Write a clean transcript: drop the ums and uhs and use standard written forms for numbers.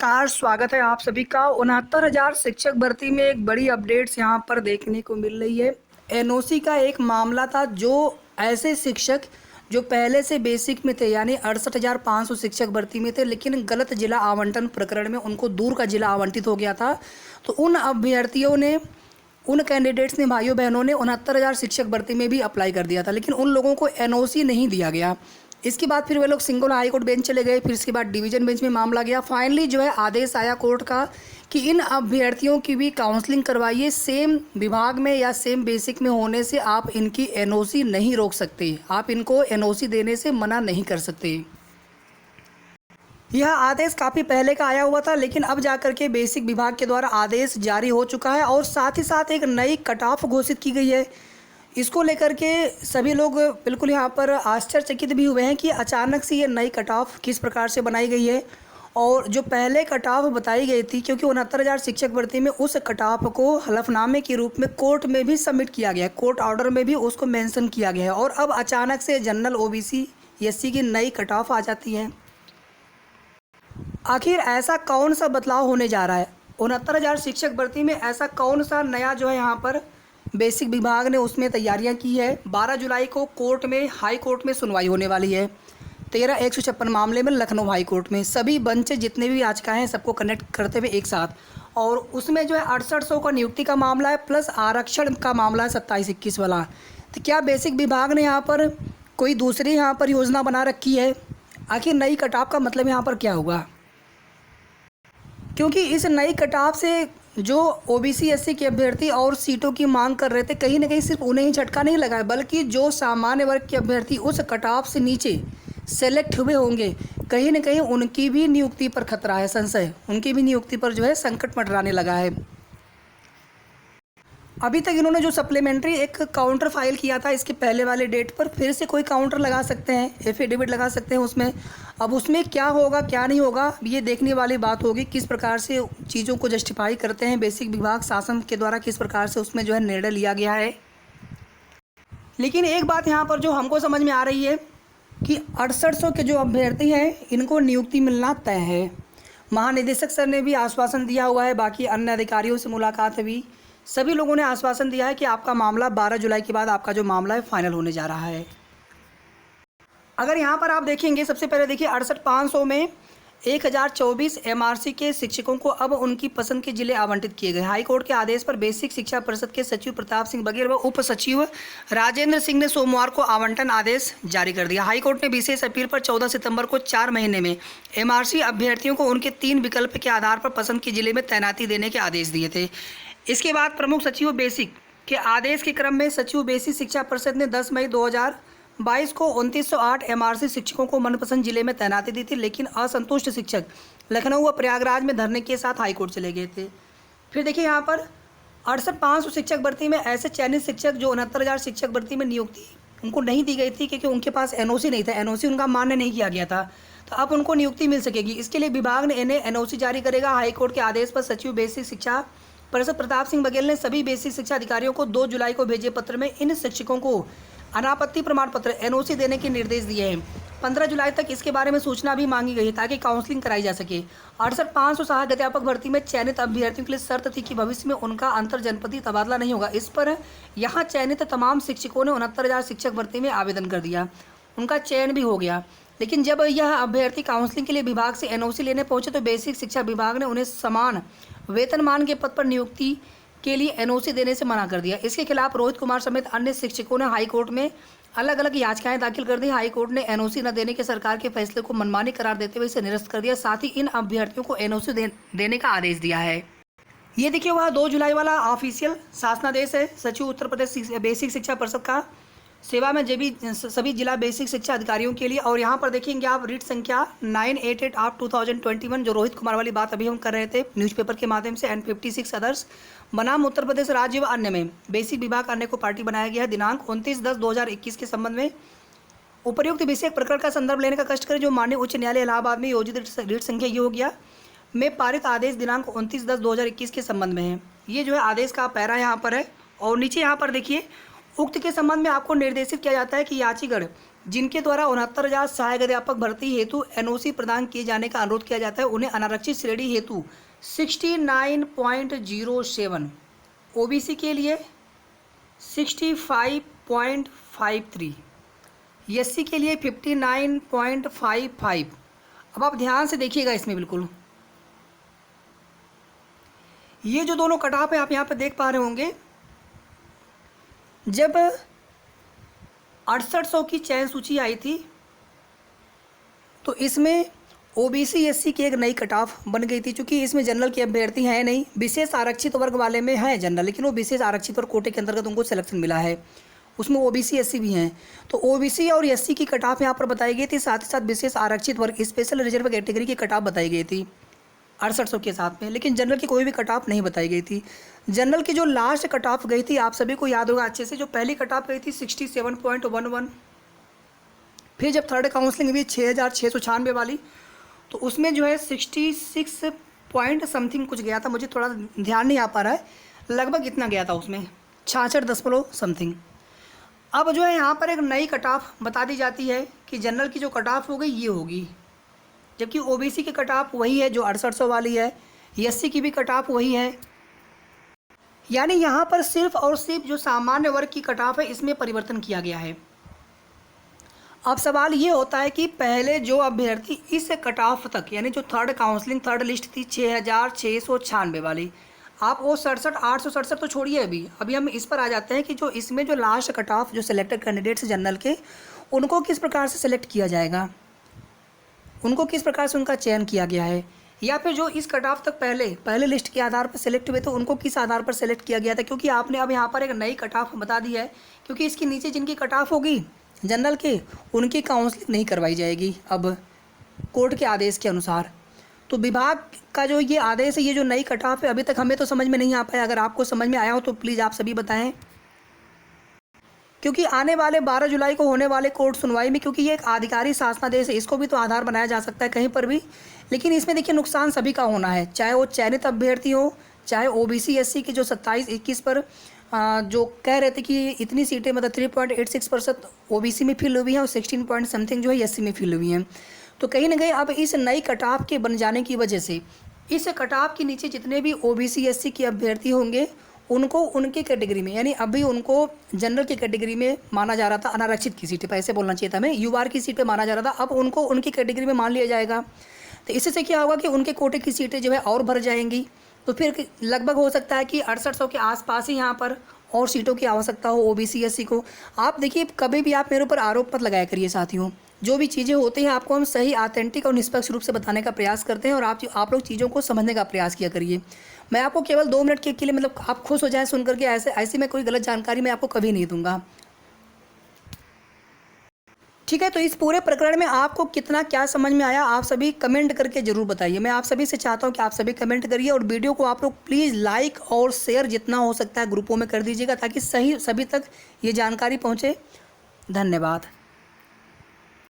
नमस्कार, स्वागत है आप सभी का। 69,000 शिक्षक भर्ती में एक बड़ी अपडेट्स यहाँ पर देखने को मिल रही है। एनओसी का एक मामला था, जो ऐसे शिक्षक जो पहले से बेसिक में थे यानी 68,500 शिक्षक भर्ती में थे, लेकिन गलत जिला आवंटन प्रकरण में उनको दूर का जिला आवंटित हो गया था। तो उन अभ्यर्थियों ने, उन कैंडिडेट्स ने, भाइयों बहनों ने 69,000 शिक्षक भर्ती में भी अप्लाई कर दिया था, लेकिन उन लोगों को एनओसी नहीं दिया गया। इसके बाद फिर वे लोग सिंगल हाई कोर्ट बेंच चले गए, फिर इसके बाद डिवीजन बेंच में मामला गया। फाइनली जो है आदेश आया कोर्ट का कि इन अभ्यर्थियों की भी काउंसलिंग करवाइए। सेम विभाग में या सेम बेसिक में होने से आप इनकी एनओसी नहीं रोक सकते, आप इनको एनओसी देने से मना नहीं कर सकते। यह आदेश काफ़ी पहले का आया हुआ था, लेकिन अब जाकर के बेसिक विभाग के द्वारा आदेश जारी हो चुका है और साथ ही साथ एक नई कट ऑफ घोषित की गई है। इसको लेकर के सभी लोग बिल्कुल यहाँ पर आश्चर्यचकित भी हुए हैं कि अचानक से ये नई कट ऑफ किस प्रकार से बनाई गई है। और जो पहले कट ऑफ बताई गई थी, क्योंकि 69,000 शिक्षक भर्ती में उस कट ऑफ को हलफनामे के रूप में कोर्ट में भी सबमिट किया गया है, कोर्ट ऑर्डर में भी उसको मेंशन किया गया है, और अब अचानक से जनरल ओबीसी एससी की नई कट ऑफ आ जाती है। आखिर ऐसा कौन सा बदलाव होने जा रहा है 69,000 शिक्षक भर्ती में? ऐसा कौन सा नया जो है यहाँ पर बेसिक विभाग ने उसमें तैयारियां की है। 12 जुलाई को कोर्ट में, हाई कोर्ट में सुनवाई होने वाली है 13,156 मामले में लखनऊ हाई कोर्ट में। सभी बेंच जितने भी याचिकाएं हैं सबको कनेक्ट करते हुए एक साथ, और उसमें जो है 6800 का नियुक्ति का मामला है, प्लस आरक्षण का मामला है 27-21 वाला। तो क्या बेसिक विभाग ने यहाँ पर कोई दूसरी यहाँ पर योजना बना रखी है? आखिर नई कट ऑफ का मतलब यहाँ पर क्या होगा? क्योंकि इस नई कट ऑफ से जो ओबीसी एससी के अभ्यर्थी और सीटों की मांग कर रहे थे, कहीं ना कहीं सिर्फ उन्हें ही झटका नहीं लगा है, बल्कि जो सामान्य वर्ग के अभ्यर्थी उस कट ऑफ से नीचे सेलेक्ट हुए होंगे, कहीं ना कहीं उनकी भी नियुक्ति पर खतरा है, संशय, उनकी भी नियुक्ति पर जो है संकट मंडराने लगा है। अभी तक इन्होंने जो सप्लीमेंट्री एक काउंटर फाइल किया था इसके पहले वाले डेट पर, फिर से कोई काउंटर लगा सकते हैं, एफिडेविट लगा सकते हैं उसमें। अब उसमें क्या होगा क्या नहीं होगा ये देखने वाली बात होगी, किस प्रकार से चीज़ों को जस्टिफाई करते हैं बेसिक विभाग शासन के द्वारा, किस प्रकार से उसमें जो है निर्णय लिया गया है। लेकिन एक बात यहाँ पर जो हमको समझ में आ रही है कि 6800 के जो अभ्यर्थी हैं इनको नियुक्ति मिलना तय है। महानिदेशक सर ने भी आश्वासन दिया हुआ है, बाकी अन्य अधिकारियों से मुलाकात भी, सभी लोगों ने आश्वासन दिया है कि आपका मामला 12 जुलाई के बाद आपका जो मामला है फाइनल होने जा रहा है। अगर यहाँ पर आप देखेंगे, सबसे पहले देखिए 68,500 में 1024 एमआरसी के शिक्षकों को अब उनकी पसंद के जिले आवंटित किए गए। हाईकोर्ट के आदेश पर बेसिक शिक्षा परिषद के सचिव प्रताप सिंह बघेल व उप सचिव राजेंद्र सिंह ने सोमवार को आवंटन आदेश जारी कर दिया। हाईकोर्ट ने विशेष अपील पर 14 सितंबर को 4 महीने में एमआरसी अभ्यर्थियों को उनके 3 विकल्प के आधार पर पसंद के जिले में तैनाती देने के आदेश दिए थे। इसके बाद प्रमुख सचिव बेसिक के आदेश के क्रम में सचिव बेसिक शिक्षा परिषद ने 10 मई 2022 को 2908 एमआरसी शिक्षकों को मनपसंद जिले में तैनाती दी थी, लेकिन असंतुष्ट शिक्षक लखनऊ व प्रयागराज में धरने के साथ हाईकोर्ट चले गए थे। फिर देखिए यहाँ पर 68,500 शिक्षक भर्ती में ऐसे चयनित शिक्षक जो 69,000 शिक्षक भर्ती में नियुक्ति उनको नहीं दी गई थी, क्योंकि उनके पास एनओसी नहीं था, एनओसी उनका मान्य नहीं किया गया था, तो अब उनको नियुक्ति मिल सकेगी। इसके लिए विभाग ने इन्हें एनओसी जारी करेगा। हाईकोर्ट के आदेश पर सचिव बेसिक शिक्षा परिषद प्रताप सिंह बघेल ने सभी बेसिक शिक्षा अधिकारियों को 2 जुलाई को भेजे पत्र में इन शिक्षकों को अनापत्ति प्रमाण पत्र एनओसी देने के निर्देश दिए हैं। 15 जुलाई तक इसके बारे में सूचना भी मांगी गई है ताकि काउंसलिंग कराई जा सके। 68,500 सहायक अध्यापक भर्ती में चयनित अभ्यर्थियों के लिए शर्त थी कि भविष्य में उनका अंतर जनपदीय तबादला नहीं होगा। इस पर यहाँ चयनित तमाम शिक्षकों ने 69,000 शिक्षक भर्ती में आवेदन कर दिया, उनका चयन भी हो गया। लेकिन जब यह अभ्यर्थी काउंसलिंग के लिए विभाग से एनओसी लेने पहुंचे तो बेसिक शिक्षा विभाग ने उन्हें समान वेतनमान के पद पर नियुक्ति के लिए एनओसी देने से मना कर दिया। इसके खिलाफ रोहित कुमार समेत अन्य शिक्षकों ने हाईकोर्ट में अलग अलग याचिकाएं दाखिल कर दी। हाईकोर्ट ने एनओसी न देने के सरकार के फैसले को मनमानी करार देते हुए इसे निरस्त कर दिया। साथ ही इन अभ्यर्थियों को एनओसी देने का आदेश दिया है। ये देखिए वह 2 जुलाई वाला ऑफिशियल शासनादेश है सचिव उत्तर प्रदेश बेसिक शिक्षा परिषद का, सेवा में सभी जिला बेसिक शिक्षा अधिकारियों के लिए। और यहाँ पर देखेंगे आप रीट संख्या 988 ऑफ 2021, जो रोहित कुमार वाली बात अभी हम कर रहे थे न्यूज़पेपर के माध्यम से, एंड 56 अदर्स बनाम उत्तर प्रदेश राज्य व अन्य में बेसिक विभाग अन्य को पार्टी बनाया गया है। दिनांक 29/10/2021 के संबंध में उपर्युक्त विषय प्रकरण का संदर्भ लेने का कष्ट करें, जो माननीय उच्च न्यायालय इलाहाबाद में योजित रीट संख्या ये हो गया में पारित आदेश दिनांक 29/10/2021 के संबंध में है। ये जो है आदेश का पैरा यहाँ पर है। और नीचे यहाँ पर देखिए उक्त के संबंध में आपको निर्देशित किया जाता है कि याचिगढ़ जिनके द्वारा 69,000 सहायक अध्यापक भर्ती हेतु एनओसी प्रदान किए जाने का अनुरोध किया जाता है, उन्हें अनारक्षित श्रेणी हेतु 69.07, ओबीसी के लिए 65.53, एससी के लिए 59.55। अब आप ध्यान से देखिएगा इसमें बिल्कुल, ये जो दोनों कट ऑफ है आप यहाँ पे देख पा रहे होंगे। जब 6800 की चयन सूची आई थी तो इसमें ओबीसी एससी की एक नई कट ऑफ बन गई थी, क्योंकि इसमें जनरल के अभ्यर्थी हैं नहीं, विशेष आरक्षित वर्ग वाले में है जनरल, लेकिन वो विशेष आरक्षित वर्ग कोटे के अंतर्गत उनको सिलेक्शन मिला है, उसमें ओबीसी एससी भी हैं। तो ओबीसी और एससी की कट ऑफ यहाँ पर बताई गई थी, साथ ही साथ विशेष आरक्षित वर्ग स्पेशल रिजर्व कैटेगरी की कट ऑफ बताई गई थी 6800 के साथ में, लेकिन जनरल की कोई भी कट ऑफ नहीं बताई गई थी। जनरल की जो लास्ट कट ऑफ गई थी आप सभी को याद होगा अच्छे से, जो पहली कट ऑफ गई थी 67.11, फिर जब थर्ड काउंसलिंग हुई 6,696 वाली, तो उसमें जो है 66 पॉइंट समथिंग कुछ गया था, मुझे थोड़ा ध्यान नहीं आ पा रहा है, लगभग इतना गया था उसमें 66 समथिंग। अब जो है यहाँ पर एक नई कट ऑफ बता दी जाती है कि जनरल की जो कट ऑफ हो गई ये होगी, जबकि ओबीसी की कट ऑफ वही है जो 6800 वाली है, एससी की भी कट ऑफ वही है। यानी यहाँ पर सिर्फ और सिर्फ जो सामान्य वर्ग की कट ऑफ है इसमें परिवर्तन किया गया है। अब सवाल ये होता है कि पहले जो अभ्यर्थी इस कट ऑफ तक, यानी जो थर्ड काउंसलिंग थर्ड लिस्ट थी 6,696 वाली, आप वो 867 तो छोड़िए, अभी हम इस पर आ जाते हैं कि जो इसमें जो लास्ट कट ऑफ जो सिलेक्टेड कैंडिडेट्स जनरल के, उनको किस प्रकार से सिलेक्ट किया जाएगा, उनको किस प्रकार से उनका चयन किया गया है, या फिर जो इस कट ऑफ तक पहले लिस्ट के आधार पर सिलेक्ट हुए तो उनको किस आधार पर सिलेक्ट किया गया था। क्योंकि आपने अब यहाँ पर एक नई कट ऑफ बता दी है, क्योंकि इसके नीचे जिनकी कट ऑफ होगी जनरल के, उनकी काउंसलिंग नहीं करवाई जाएगी अब कोर्ट के आदेश के अनुसार। तो विभाग का जो ये आदेश है, ये जो नई कट ऑफ है, अभी तक हमें तो समझ में नहीं आ पाया। अगर आपको समझ में आया हो तो प्लीज़ आप सभी बताएं, क्योंकि आने वाले 12 जुलाई को होने वाले कोर्ट सुनवाई में, क्योंकि ये एक आधिकारिक शासनादेश है, इसको भी तो आधार बनाया जा सकता है कहीं पर भी, लेकिन इसमें देखिए नुकसान सभी का होना है, चाहे वो चयनित अभ्यर्थी हो, चाहे ओबीसी एससी की जो 27-21 पर जो कह रहे थे कि इतनी सीटें मतलब 3.86% ओबीसी में फिल हुई हैं और 16 पॉइंट समथिंग जो है एससी में फिल हुई हैं। तो कहीं ना कहीं अब इस नई कट ऑफ के बन जाने की वजह से इस कट ऑफ के नीचे जितने भी ओबीसी एससी के अभ्यर्थी होंगे उनको उनकी कैटेगरी में, यानी अभी उनको जनरल की कैटेगरी में माना जा रहा था, अनारक्षित की सीटें पर ऐसे बोलना चाहिए था हमें, यूआर की सीटें माना जा रहा था, अब उनको उनकी कैटेगरी में मान लिया जाएगा। तो इससे क्या होगा कि उनके कोटे की सीटें जो है और भर जाएंगी, तो फिर लगभग हो सकता है कि 6800 के आसपास ही यहाँ पर और सीटों की आवश्यकता हो ओबीसी एससी को। आप देखिए, कभी भी आप मेरे ऊपर आरोप मत लगाया करिए साथियों, जो भी चीज़ें होती हैं आपको हम सही ऑथेंटिक और निष्पक्ष रूप से बताने का प्रयास करते हैं, और आप लोग चीज़ों को समझने का प्रयास किया करिए। मैं आपको केवल 2 मिनट के लिए मतलब आप खुश हो जाएं सुन करके, ऐसे मैं कोई गलत जानकारी मैं आपको कभी नहीं दूंगा, ठीक है। तो इस पूरे प्रकरण में आपको कितना क्या समझ में आया आप सभी कमेंट करके ज़रूर बताइए। मैं आप सभी से चाहता हूं कि आप सभी कमेंट करिए, और वीडियो को आप लोग प्लीज़ लाइक और शेयर जितना हो सकता है ग्रुपों में कर दीजिएगा, ताकि सभी तक ये जानकारी पहुंचे। धन्यवाद।